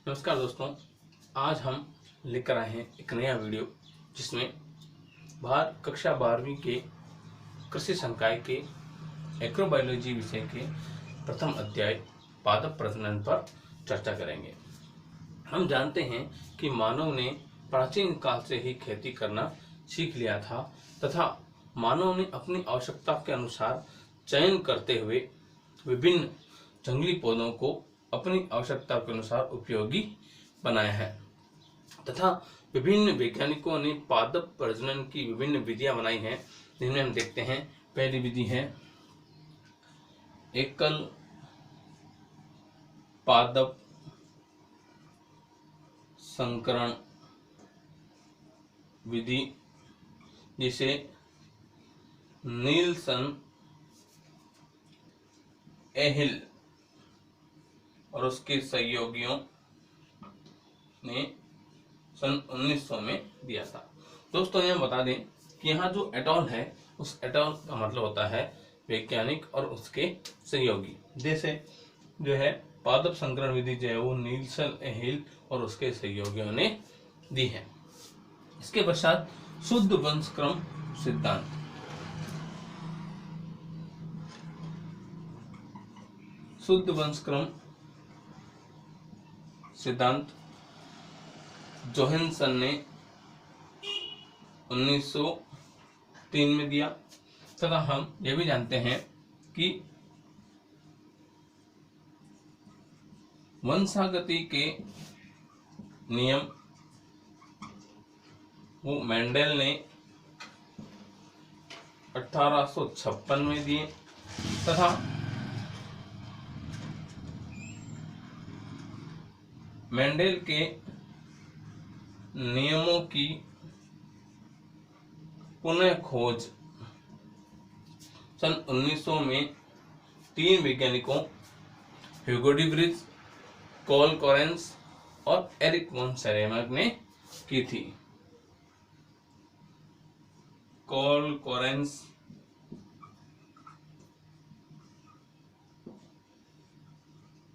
नमस्कार दोस्तों, आज हम लेकर आए हैं एक नया वीडियो जिसमें कक्षा 12वीं के कृषि संकाय के एग्रोबायोलॉजी विषय के प्रथम अध्याय पादप प्रजनन पर चर्चा करेंगे। हम जानते हैं कि मानव ने प्राचीन काल से ही खेती करना सीख लिया था तथा मानव ने अपनी आवश्यकता के अनुसार चयन करते हुए विभिन्न जंगली पौधों को अपनी आवश्यकता के अनुसार उपयोगी बनाया है तथा विभिन्न वैज्ञानिकों ने पादप प्रजनन की विभिन्न विधियां बनाई हैं, जिनमें हम देखते हैं पहली विधि है एकल पादप संकरण विधि, जिसे नीलसन एहिल और उसके सहयोगियों ने सन 1900 में दिया था। दोस्तों यहाँ बता दें कि यहाँ जो एटॉल है उस एटॉल का मतलब होता है वैज्ञानिक और उसके सहयोगी। जैसे जो है पादप संकरण विधि जो है वो नीलसन एहिल और उसके सहयोगियों ने दी है। इसके पश्चात शुद्ध वंशक्रम सिद्धांत, शुद्ध वंशक्रम सिद्धांत जोहानसन ने 1903 में दिया तथा हम यह भी जानते हैं कि वंशागति के नियम वो मेंडेल ने 1856 में दिए तथा मेंडेल के नियमों की पुनः खोज सन 1900 में तीन वैज्ञानिकों ह्यूगो डी व्रिज, कार्ल कोरेन्स और एरिक वॉन सेरेमर ने की थी। कार्ल कोरेन्स,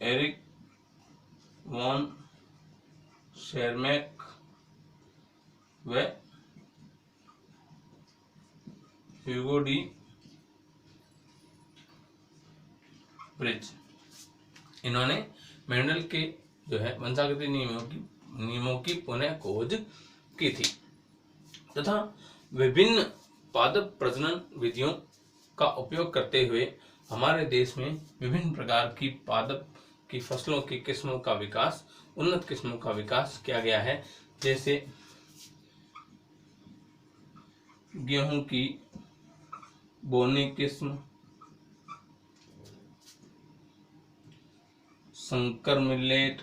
एरिक वॉन शेरमैक व ह्यूगो डी व्रिज, इन्होंने मेंडल के जो है वंशागति नियमों की पुनः खोज की थी तथा विभिन्न पादप प्रजनन विधियों का उपयोग करते हुए हमारे देश में विभिन्न प्रकार की पादप की फसलों की किस्मों का विकास, उन्नत किस्मों का विकास किया गया है। जैसे गेहूं की बोनी किस्म, संकर मिलेट,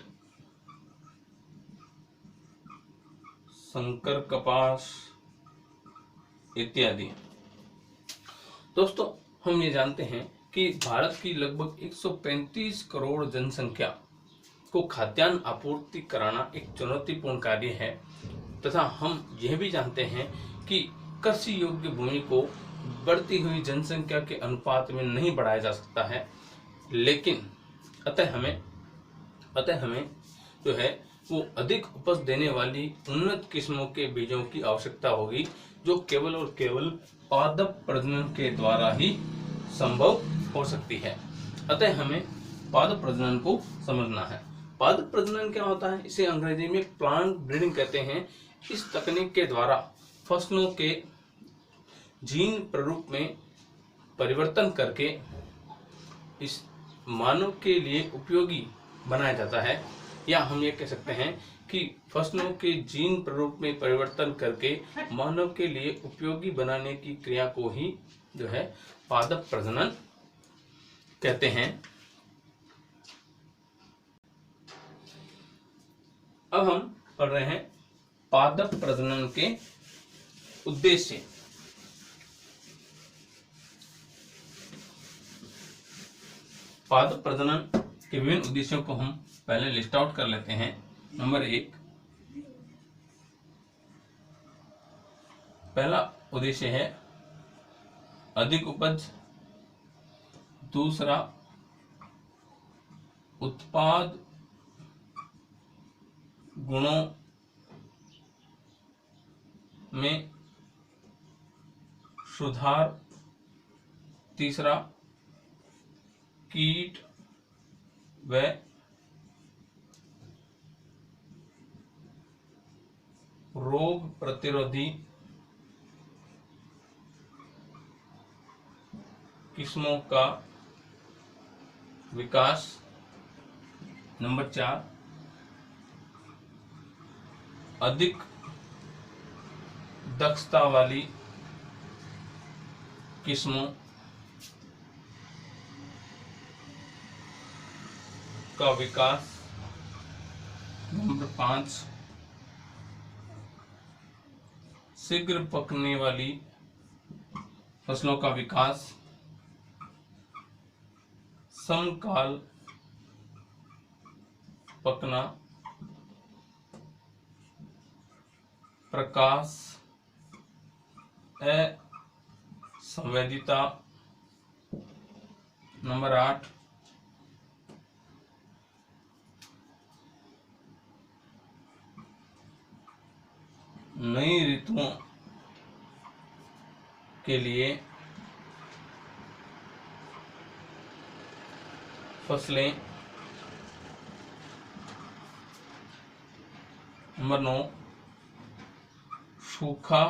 संकर कपास इत्यादि। दोस्तों हम ये जानते हैं कि भारत की लगभग 135 करोड़ जनसंख्या को खाद्यान्न आपूर्ति कराना एक चुनौतीपूर्ण कार्य है तथा हम यह भी जानते हैं कि कृषि योग्य भूमि को बढ़ती हुई जनसंख्या के अनुपात में नहीं बढ़ाया जा सकता है, लेकिन अतः हमें जो है वो अधिक उपज देने वाली उन्नत किस्मों के बीजों की आवश्यकता होगी, जो केवल और केवल पादप प्रजनन के द्वारा ही संभव हो सकती है। अतः हमें पादप प्रजनन को समझना है। पादप प्रजनन क्या होता है? इसे अंग्रेजी में प्लांट ब्रीडिंग कहते हैं। इस तकनीक के द्वारा फसलों के जीन प्रारूप में परिवर्तन करके इस मानव के लिए उपयोगी बनाया जाता है, या हम ये कह सकते हैं कि फसलों के जीन प्रारूप में परिवर्तन करके मानव के लिए उपयोगी बनाने की क्रिया को ही जो है पादप प्रजनन कहते हैं। अब हम पढ़ रहे हैं पादप प्रजनन के उद्देश्य। पादप प्रजनन के विभिन्न उद्देश्यों को हम पहले लिस्ट आउट कर लेते हैं। नंबर 1, पहला उद्देश्य है अधिक उपज। दूसरा, उत्पाद गुणों में सुधार। तीसरा, कीट व रोग प्रतिरोधी किस्मों का विकास। नंबर 4, अधिक दक्षता वाली किस्मों का विकास। नंबर 5, शीघ्र पकने वाली फसलों का विकास। समकाल पकना, प्रकाश असंवेदिता। नंबर 8, नई ऋतुओं के लिए फसलें। नंबर 9, सूखा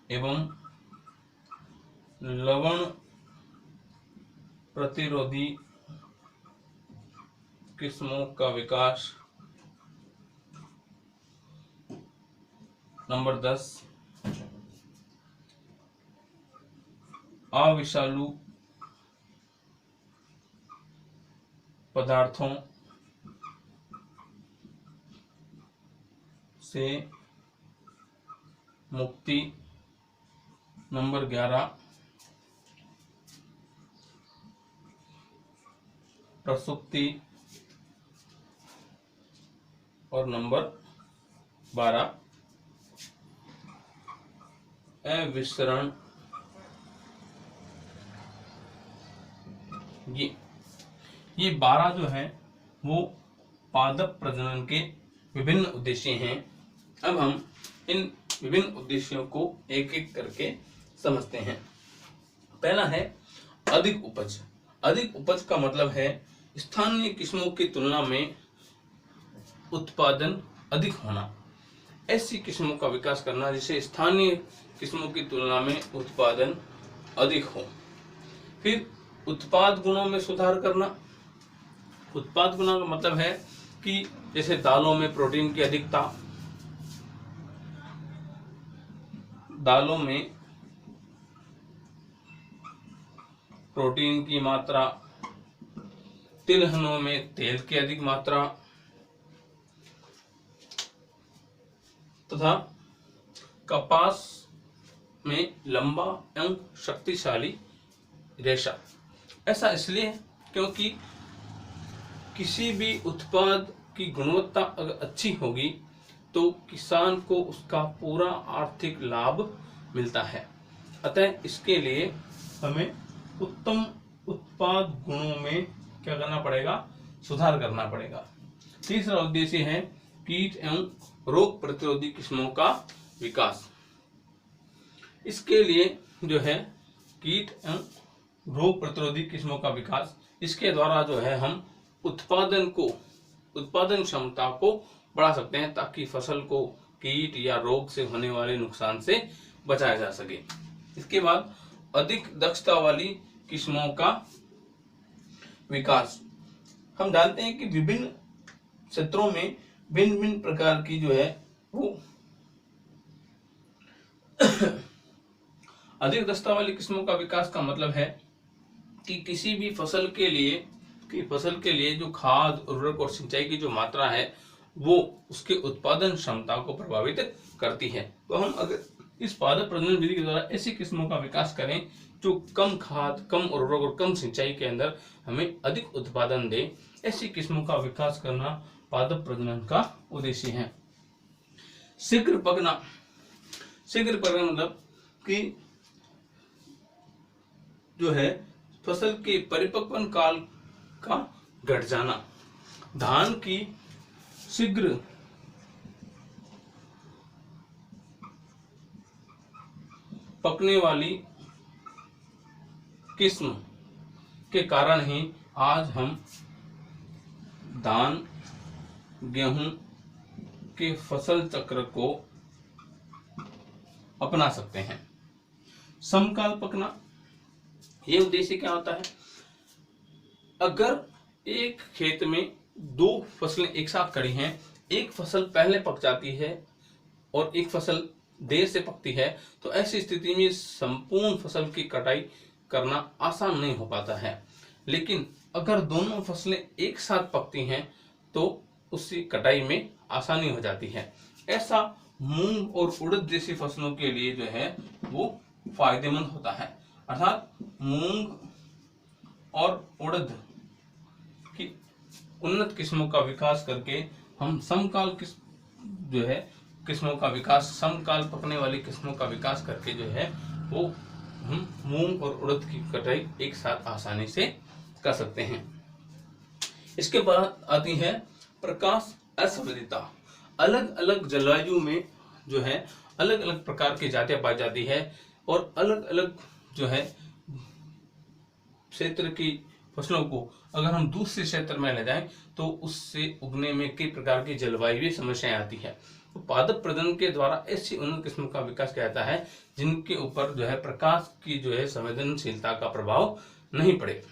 एवं लवण प्रतिरोधी किस्मों का विकास। नंबर 10, अविषालु पदार्थों से मुक्ति। नंबर 11, प्रसुप्ति। और नंबर 12, अविसरण। ये 12 जो है वो पादप प्रजनन के विभिन्न उद्देश्य हैं। अब हम इन विभिन्न उद्देश्यों को एक एक करके समझते हैं। पहला है अधिक उपज। अधिक उपज का मतलब है स्थानीय किस्मों की तुलना में उत्पादन अधिक होना। ऐसी किस्मों का विकास करना जिससे स्थानीय किस्मों की तुलना में उत्पादन अधिक हो। फिर उत्पाद गुणों में सुधार करना। उत्पाद गुणों का मतलब है कि जैसे दालों में प्रोटीन की अधिकता, दालों में प्रोटीन की मात्रा, तिलहनों में तेल की अधिक मात्रा तथा कपास में लंबा एवं शक्तिशाली रेशा। ऐसा इसलिए क्योंकि किसी भी उत्पाद की गुणवत्ता अगर अच्छी होगी तो किसान को उसका पूरा आर्थिक लाभ मिलता है। अतः इसके लिए हमें उत्तम उत्पाद गुणों में क्या करना पड़ेगा? सुधार करना पड़ेगा। तीसरा उद्देश्य है कीट एवं रोग प्रतिरोधी किस्मों का विकास। इसके लिए जो है कीट एवं रोग प्रतिरोधी किस्मों का विकास, इसके द्वारा जो है हम उत्पादन क्षमता को बढ़ा सकते हैं ताकि फसल को कीट या रोग से होने वाले नुकसान से बचाया जा सके। इसके बाद अधिक दक्षता वाली किस्मों का विकास। हम जानते हैं कि विभिन्न क्षेत्रों में भिन्न भिन्न प्रकार की जो है वो अधिक दक्षता वाली किस्मों का विकास का मतलब है कि किसी भी फसल के लिए जो खाद, उर्वरक और सिंचाई की जो मात्रा है वो उसके उत्पादन क्षमता को प्रभावित करती है। तो हम अगर इस पादप प्रजनन विधि के द्वारा ऐसी किस्मों का विकास करें जो कम खाद, कम उर्वरक और कम सिंचाई के अंदर हमें अधिक उत्पादन दे, ऐसी किस्मों का विकास करना पादप प्रजनन का उद्देश्य है। शीघ्र पकना मतलब कि जो है फसल के परिपक्वन काल का घट जाना। धान की शीघ्र पकने वाली किस्म के कारण ही आज हम धान गेहूं के फसल चक्र को अपना सकते हैं। समकाल पकना, ये उद्देश्य क्या होता है? अगर एक खेत में दो फसलें एक साथ खड़ी हैं, एक फसल पहले पक जाती है और एक फसल देर से पकती है, तो ऐसी स्थिति में संपूर्ण फसल की कटाई करना आसान नहीं हो पाता है। लेकिन अगर दोनों फसलें एक साथ पकती हैं तो उसकी कटाई में आसानी हो जाती है। ऐसा मूंग और उड़द जैसी फसलों के लिए जो है वो फायदेमंद होता है। अर्थात मूंग और उड़द की उन्नत किस्मों का विकास करके हम समकाल किस्मों का विकास, समकाल पकने वाली किस्मों का विकास करके जो है वो हम मूंग और उड़द की कटाई एक साथ आसानी से कर सकते हैं। इसके बाद आती है प्रकाश असंवेदिता। अलग अलग जलवायु में जो है अलग अलग प्रकार की जातियां पाई जाती है और अलग अलग जो है क्षेत्र की फसलों को अगर हम दूसरे क्षेत्र में ले जाएं तो उससे उगने में कई प्रकार की जलवायु समस्याएं आती है। तो पादप प्रजनन के द्वारा ऐसी उन्नत किस्म का विकास किया जाता है जिनके ऊपर जो है प्रकाश की जो है संवेदनशीलता का प्रभाव नहीं पड़े।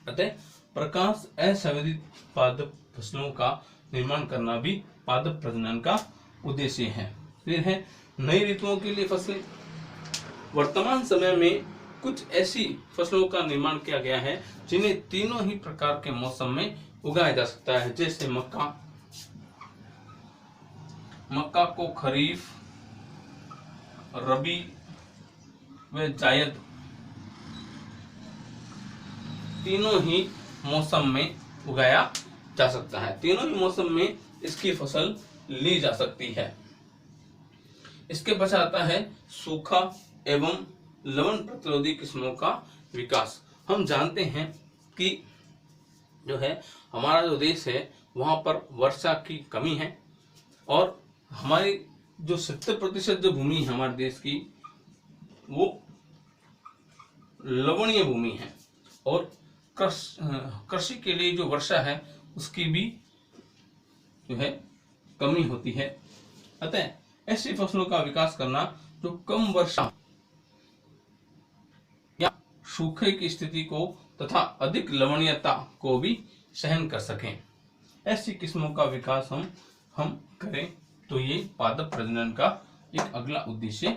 अतः प्रकाश असंवेदित पादप फसलों का निर्माण करना भी पादप प्रजनन का उद्देश्य है। फिर है नई ऋतुओं के लिए फसलें। वर्तमान समय में कुछ ऐसी फसलों का निर्माण किया गया है जिन्हें तीनों ही प्रकार के मौसम में उगाया जा सकता है, जैसे मक्का को खरीफ, रबी व जायद तीनों ही मौसम में उगाया जा सकता है। तीनों ही मौसम में इसकी फसल ली जा सकती है। इसके पश्चात आता है सूखा एवं लवण प्रतिरोधी किस्मों का विकास। हम जानते हैं कि जो है हमारा जो देश है वहां पर वर्षा की कमी है और हमारी जो 70% जो भूमि है हमारे देश की वो लवणीय भूमि है और कृषि के लिए जो वर्षा है उसकी भी जो है कमी होती है। अतः ऐसी फसलों का विकास करना जो कम वर्षा या सूखे की स्थिति को तथा अधिक लवणीयता को भी सहन कर सकें, ऐसी किस्मों का विकास हम करें तो ये पादप प्रजनन का एक अगला उद्देश्य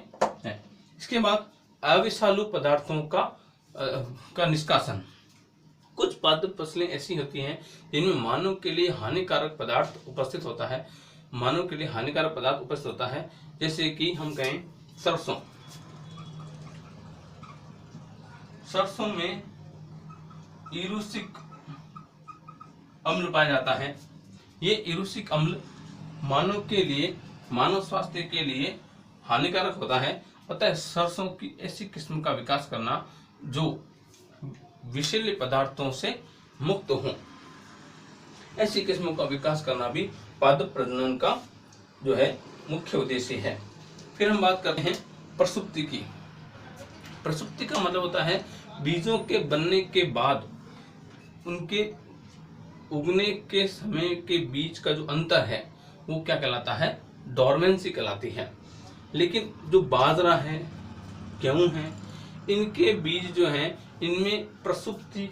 है। इसके बाद अविषालु पदार्थों का निष्कासन। कुछ पादप फसलें ऐसी होती हैं जिनमें मानव के लिए हानिकारक पदार्थ उपस्थित होता है, जैसे कि हम कहें सरसों में इरूसिक अम्ल पाया जाता है। ये इरूसिक अम्ल मानव स्वास्थ्य के लिए हानिकारक होता है। अतः सरसों की ऐसी किस्म का विकास करना जो विषैले पदार्थों से मुक्त हो, ऐसी किस्मों का विकास करना भी पादप प्रजनन का जो है मुख्य उद्देश्य है। फिर हम बात करते हैं प्रसुप्ति की। प्रसुप्ति का मतलब होता है बीजों के बनने के बाद उनके उगने के समय के बीच का जो अंतर है वो क्या कहलाता है? डोरमेंसी कहलाती है। लेकिन जो बाजरा है, गेहूं है, इनके बीज जो हैं इनमें प्रसुप्ति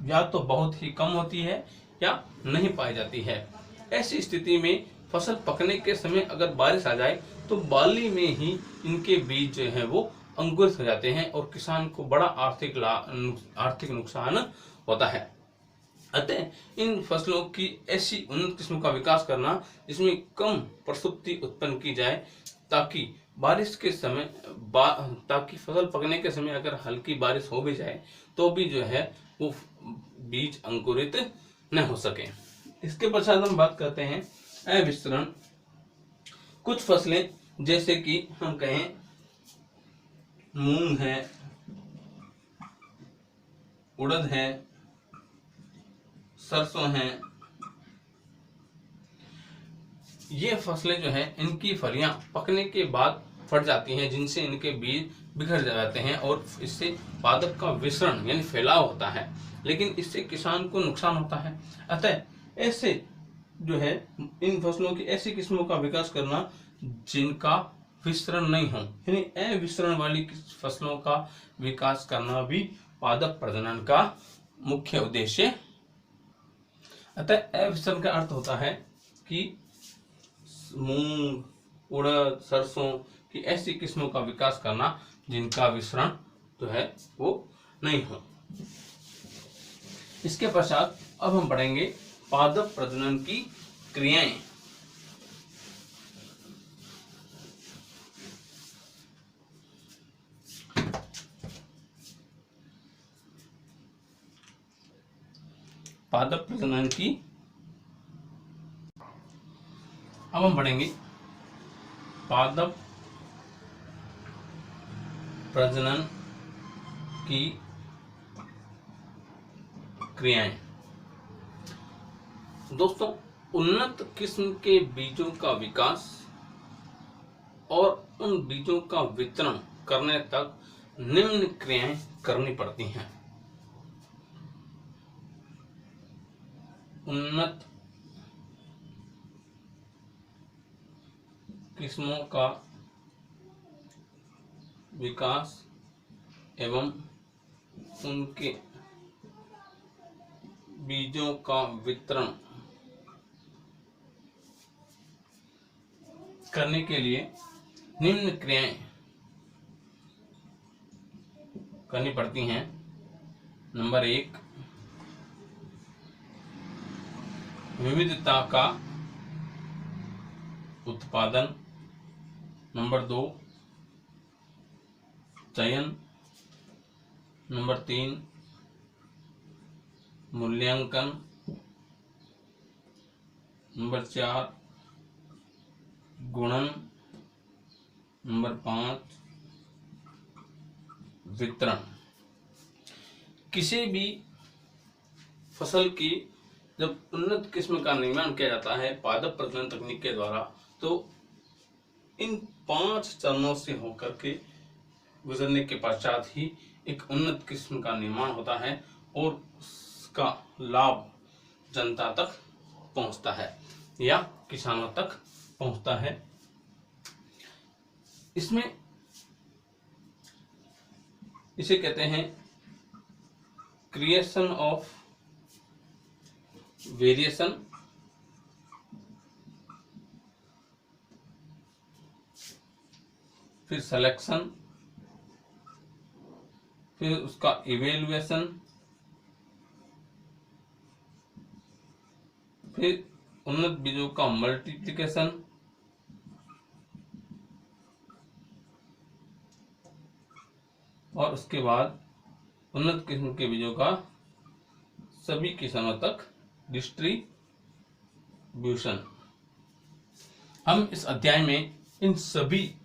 या तो बहुत ही कम होती है या नहीं पाई जाती है। ऐसी स्थिति में फसल पकने के समय अगर बारिश आ जाए तो बाली में ही इनके बीज जो है वो अंकुरित हो जाते हैं और किसान को बड़ा आर्थिक नुकसान होता है। अतः इन फसलों की ऐसी उन्नत किस्मों का विकास करना जिसमें कम प्रसुप्ति उत्पन्न की जाए ताकि बारिश के समय ताकि फसल पकने के समय अगर हल्की बारिश हो भी जाए तो भी जो है वो बीज अंकुरित न हो सके। इसके पश्चात हम बात करते हैं अविस्तरण। कुछ फसलें जैसे कि हम कहें मूंग है, उड़द है, सरसों है, ये फसलें जो है इनकी फलियां पकने के बाद फट जाती हैं, जिनसे इनके बीज बिखर जाते हैं और इससे पादप का विसरण यानी फैलाव होता है, लेकिन इससे किसान को नुकसान होता है। अतः ऐसे जो है इन फसलों की ऐसी किस्मों का विकास करना जिनका विसरण नहीं हो, यानी अविसरण वाली फसलों का विकास करना भी पादप प्रजनन का मुख्य उद्देश्य। अतः अविसरण का अर्थ होता है कि मूंग, उड़द, सरसों की ऐसी किस्मों का विकास करना जिनका विसरण जो है वो नहीं हो। इसके पश्चात अब हम पढ़ेंगे पादप प्रजनन की क्रियाएं। पादप प्रजनन की अब हम पढ़ेंगे पादप प्रजनन की क्रियाएं। दोस्तों, उन्नत किस्म के बीजों का विकास और उन बीजों का वितरण करने तक निम्न क्रियाएं करनी पड़ती हैं। उन्नत किस्मों का विकास एवं उनके बीजों का वितरण करने के लिए निम्न क्रियाएं करनी पड़ती हैं। नंबर 1, विविधता का उत्पादन। नंबर 2, चयन। नंबर 3, मूल्यांकन। नंबर 4, गुणन। नंबर 5, वितरण। किसी भी फसल की जब उन्नत किस्म का निर्माण किया जाता है पादप प्रजनन तकनीक के द्वारा, तो इन 5 चरणों से होकर के गुजरने के पश्चात ही एक उन्नत किस्म का निर्माण होता है और उसका लाभ जनता तक पहुंचता है या किसानों तक पहुंचता है। इसमें इसे कहते हैं क्रिएशन ऑफ वेरिएशन, फिर सिलेक्शन, फिर उसका इवेल्युएशन, फिर उन्नत बीजों का मल्टीप्लिकेशन, और उसके बाद उन्नत किस्म के बीजों का सभी किसानों तक डिस्ट्रीब्यूशन। हम इस अध्याय में इन सभी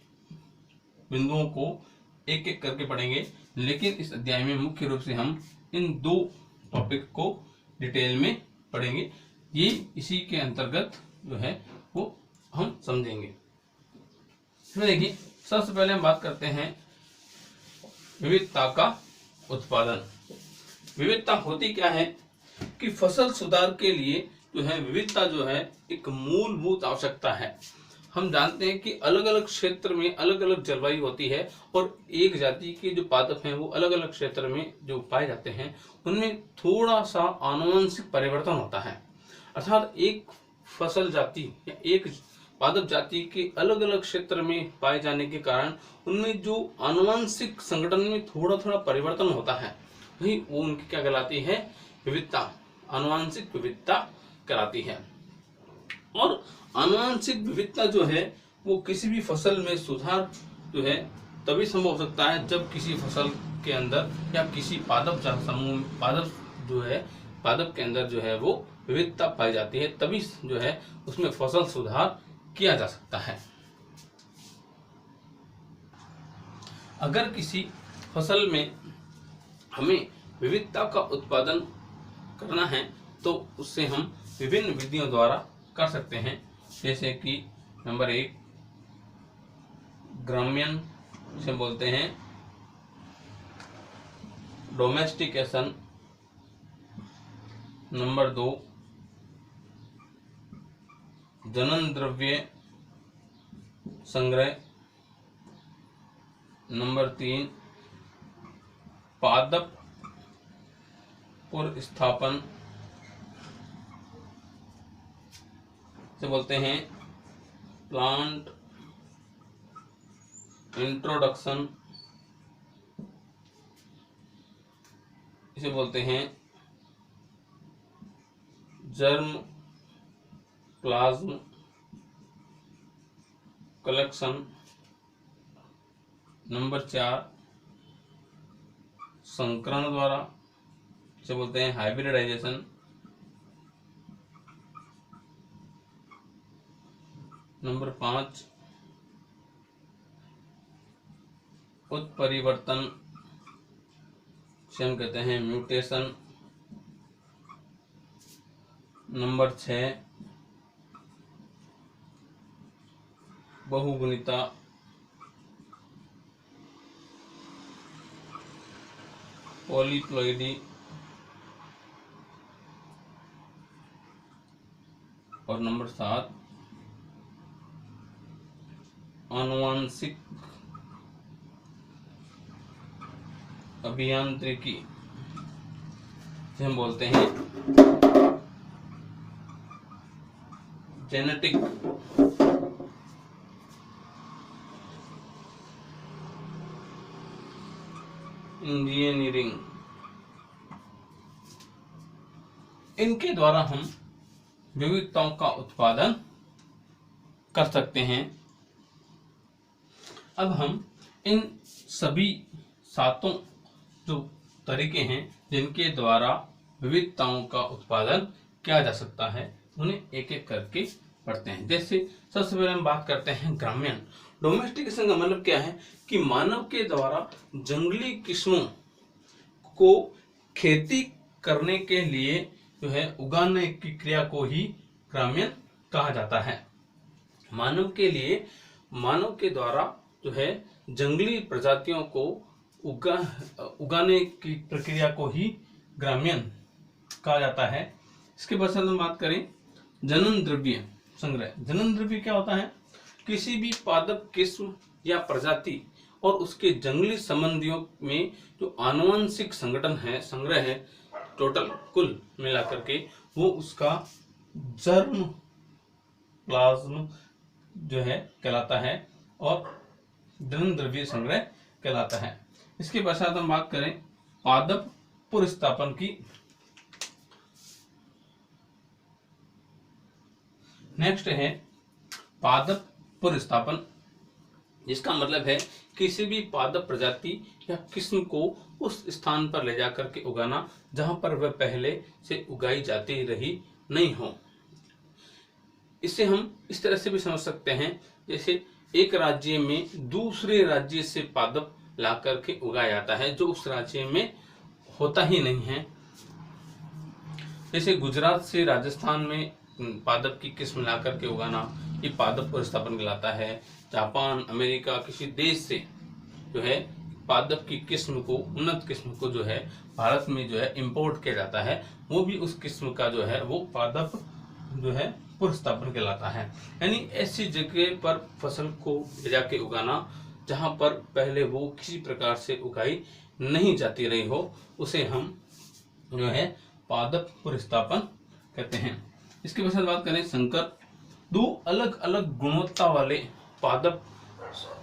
बिंदुओं को एक एक करके पढ़ेंगे, लेकिन इस अध्याय में मुख्य रूप से हम इन 2 टॉपिक को डिटेल में पढ़ेंगे। ये इसी के अंतर्गत जो है वो हम समझेंगे। इसमें देखिए, सबसे पहले हम बात करते हैं विविधता का उत्पादन। विविधता होती क्या है कि फसल सुधार के लिए जो है विविधता जो है एक मूलभूत आवश्यकता है। हम जानते हैं कि अलग अलग क्षेत्र में अलग अलग जलवायु होती है और एक जाति के जो पादप हैं वो अलग अलग क्षेत्र में जो पाए जाते हैं उनमें थोड़ा सा आनुवंशिक परिवर्तन होता है। अर्थात एक फसल जाति या एक पादप जाति के अलग अलग क्षेत्र में पाए जाने के कारण उनमें जो आनुवंशिक संगठन में थोड़ा थोड़ा परिवर्तन होता है, वही वो उनकी क्या कहलाती है, विविधता, आनुवंशिक विविधता कहलाती है। और आनुवंशिक विविधता जो है वो किसी भी फसल में सुधार जो है तभी संभव हो सकता है जब किसी फसल के अंदर या किसी पादप समूह पादप के अंदर जो है वो विविधता पाई जाती है, तभी जो है उसमें फसल सुधार किया जा सकता है। अगर किसी फसल में हमें विविधता का उत्पादन करना है तो उससे हम विभिन्न विधियों द्वारा कर सकते हैं। जैसे कि नंबर 1 ग्राम्यन से बोलते हैं डोमेस्टिकेशन, नंबर 2 जनन द्रव्य संग्रह, नंबर 3 पादप पुनर्स्थापन से बोलते हैं प्लांट इंट्रोडक्शन, इसे बोलते हैं जर्म प्लाज्म कलेक्शन, नंबर 4 संकरण द्वारा, इसे बोलते हैं हाइब्रिडाइजेशन, नंबर 5 उत्परिवर्तन से हम कहते हैं म्यूटेशन, नंबर 6 बहुगुणिता, पॉलीप्लॉइडी, और नंबर 7 आनुवांशिक अभियांत्रिकी से हम बोलते हैं जेनेटिक इंजीनियरिंग। इनके द्वारा हम विविधताओं का उत्पादन कर सकते हैं। अब हम इन सभी 7 जो तरीके हैं जिनके द्वारा विविधताओं का उत्पादन किया जा सकता है उन्हें एक एक करके पढ़ते हैं। जैसे सबसे पहले हम बात करते हैं ग्राम्यन। डोमेस्टिकेशन का मतलब क्या है कि मानव के द्वारा जंगली किस्मों को खेती करने के लिए जो है उगाने की क्रिया को ही ग्राम्यन कहा जाता है। मानव के द्वारा जो है जंगली प्रजातियों को उगाने की प्रक्रिया को ही ग्राम्यन कहा जाता है। इसके बाद हम बात करें जनन द्रव्य संग्रह। जनन द्रव्य क्या होता है? किसी भी पादप किस्म या प्रजाति और उसके जंगली संबंधियों में जो आनुवंशिक संग्रह है टोटल कुल मिलाकर के वो उसका जर्म प्लाज्म जो है कहलाता है और जनन द्रव्य संग्रह कहलाता है। इसके पश्चात हम बात करें पादप पुनर्स्थापन की। नेक्स्ट है पादप पुनर्स्थापन, जिसका मतलब है किसी भी पादप प्रजाति या किस्म को उस स्थान पर ले जाकर के उगाना जहां पर वह पहले से उगाई जाती रही नहीं हो। इसे हम इस तरह से भी समझ सकते हैं जैसे एक राज्य में दूसरे राज्य से पादप ला करके उगाया जाता है जो उस राज्य में होता ही नहीं है। जैसे गुजरात से राजस्थान में पादप की किस्म ला करके उगाना ये पादप पुनर्स्थापन कहलाता है। जापान, अमेरिका किसी देश से जो है पादप की किस्म को, उन्नत किस्म को जो है भारत में जो है इंपोर्ट किया जाता है, वो भी उस किस्म का जो है वो पादप जो है पुनर्स्थापन कहलाता है। यानी ऐसी जगह पर फसल को ले जाके उगाना जहां पर पहले वो किसी प्रकार से उगाई नहीं जाती रही हो, उसे हम जो है पादप पुनर्स्थापन कहते हैं। इसके बाद बात करें संकर। 2 अलग अलग गुणवत्ता वाले पादप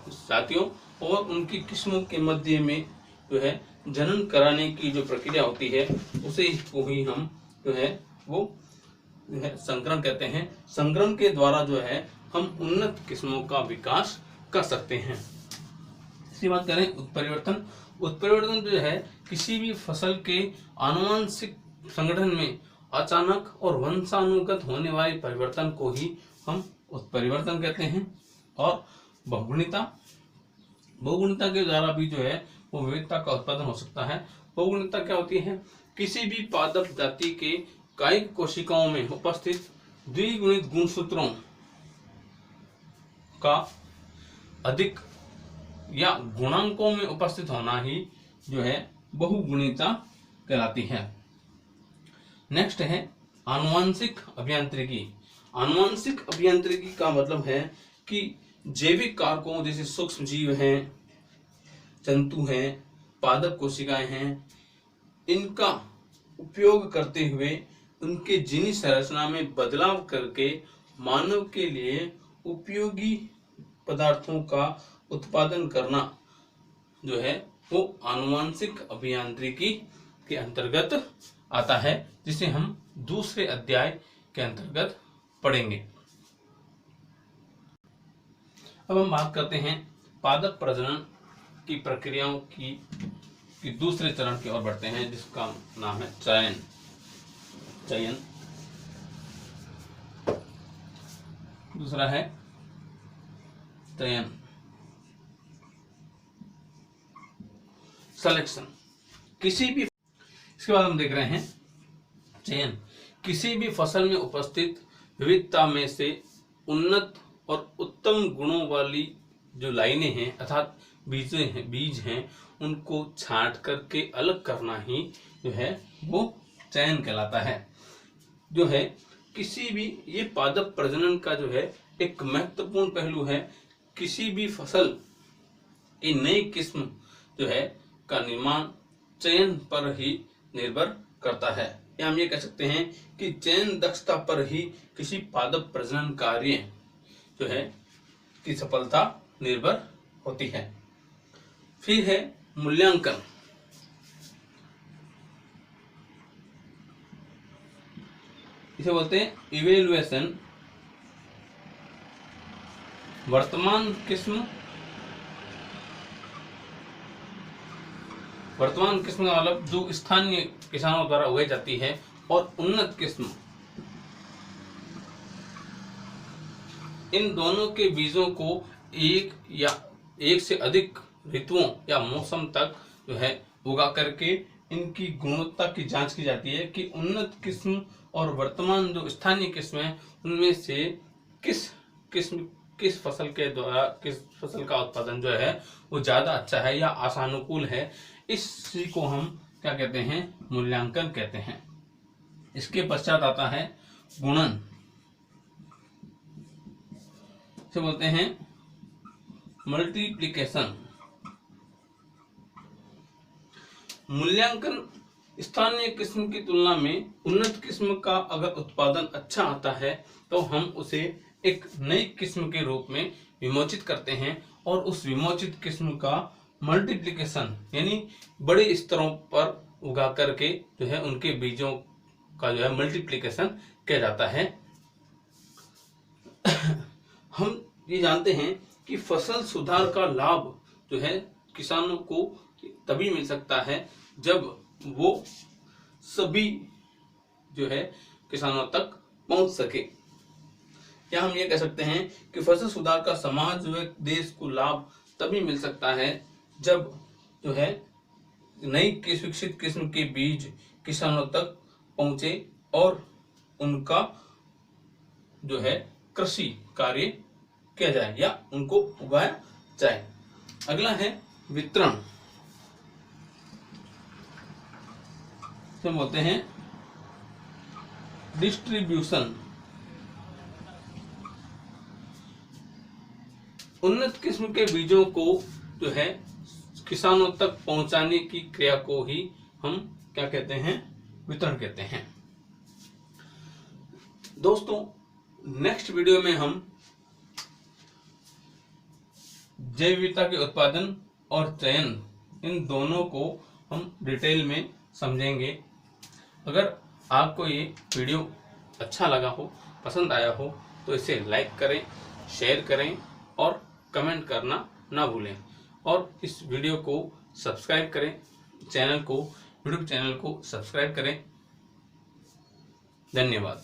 जातियों और उनकी किस्मों के मध्य में जो है जनन कराने की जो प्रक्रिया होती है उसे को ही हम जो है वो संकरण कहते हैं। संकरण के द्वारा जो है हम उन्नत किस्मों का विकास कर सकते हैं। इसकी बात करें उत्परिवर्तन। उत्परिवर्तन जो है किसी भी फसल के आनुवंशिक संगठन में अचानक और वंशानुगत होने वाले परिवर्तन को ही हम उत्परिवर्तन कहते हैं। और बहुगुणिता के द्वारा भी जो है वो विविधता का उत्पादन हो सकता है। बहुगुणिता क्या होती है? किसी भी पादप जाति के कायिक कोशिकाओं में उपस्थित द्विगुणित गुणसूत्रों का अधिक या गुणांकों में उपस्थित होना ही जो है बहुगुणिता कहलाती है। नेक्स्ट है आनुवंशिक अभियांत्रिकी। आनुवंशिक अभियांत्रिकी का मतलब है कि जैविक कारकों जैसे सूक्ष्म जीव हैं, जंतु हैं, पादप कोशिकाएं हैं, इनका उपयोग करते हुए उनके जीनी संरचना में बदलाव करके मानव के लिए उपयोगी पदार्थों का उत्पादन करना जो है वो आनुवंशिक अभियांत्रिकी के अंतर्गत आता है, जिसे हम दूसरे अध्याय के अंतर्गत पढ़ेंगे। अब हम बात करते हैं पादप प्रजनन की प्रक्रियाओं की दूसरे चरण की ओर बढ़ते हैं, जिसका नाम है चयन। दूसरा है चयन, सिलेक्शन। इसके बाद हम देख रहे हैं चयन। किसी भी फसल में उपस्थित विविधता में से उन्नत और उत्तम गुणों वाली जो लाइनें हैं अर्थात बीज हैं उनको छांट करके अलग करना ही जो है वो चयन कहलाता है। जो है किसी भी ये पादप प्रजनन का जो है एक महत्वपूर्ण पहलू है। किसी भी फसल की नई किस्म जो है का निर्माण चयन पर ही निर्भर करता है, या हम ये कह सकते हैं कि चयन दक्षता पर ही किसी पादप प्रजनन कार्य जो है की सफलता निर्भर होती है। फिर है मूल्यांकन। इसे बोलते हैं इवेल्युएशन। वर्तमान किस्म का मतलब जो स्थानीय किसानों द्वारा उगाई जाती है, और उन्नत किस्म, इन दोनों के बीजों को एक या एक से अधिक ऋतुओं या मौसम तक जो है उगा करके इनकी गुणवत्ता की जांच की जाती है कि उन्नत किस्म और वर्तमान जो स्थानीय किस्म है उनमें से किस फसल के द्वारा किस फसल का उत्पादन जो है वो ज्यादा अच्छा है या आशानुकूल है। इसी को हम क्या कहते हैं, मूल्यांकन कहते हैं। इसके पश्चात आता है गुणन। इसे बोलते हैं मल्टीप्लिकेशन। मूल्यांकन स्थानीय किस्म की तुलना में उन्नत किस्म का अगर उत्पादन अच्छा आता है तो हम उसे एक नई किस्म के रूप में विमोचित करते हैं, और उस विमोचित किस्म का मल्टीप्लिकेशन यानी बड़े स्तरों पर उगा करके जो है उनके बीजों का जो है मल्टीप्लिकेशन किया जाता है। हम ये जानते हैं कि फसल सुधार का लाभ जो है किसानों को तभी मिल सकता है जब वो सभी जो है किसानों तक पहुंच सके, या हम ये कह सकते हैं कि फसल सुधार का समाज जो है देश को लाभ तभी मिल सकता है जब जो है नई विकसित किस्म के बीज किसानों तक पहुंचे और उनका जो है कृषि कार्य किया जाए या उनको उगाया जाए। अगला है वितरण। तो बोलते हैं डिस्ट्रीब्यूशन। उन्नत किस्म के बीजों को जो है किसानों तक पहुंचाने की क्रिया को ही हम क्या कहते हैं, वितरण कहते हैं। दोस्तों नेक्स्ट वीडियो में हम जैव विविधता के उत्पादन और चयन इन दोनों को हम डिटेल में समझेंगे। अगर आपको ये वीडियो अच्छा लगा हो, पसंद आया हो तो इसे लाइक करें, शेयर करें और कमेंट करना ना भूलें, और इस वीडियो को सब्सक्राइब करें, यूट्यूब चैनल को सब्सक्राइब करें। धन्यवाद।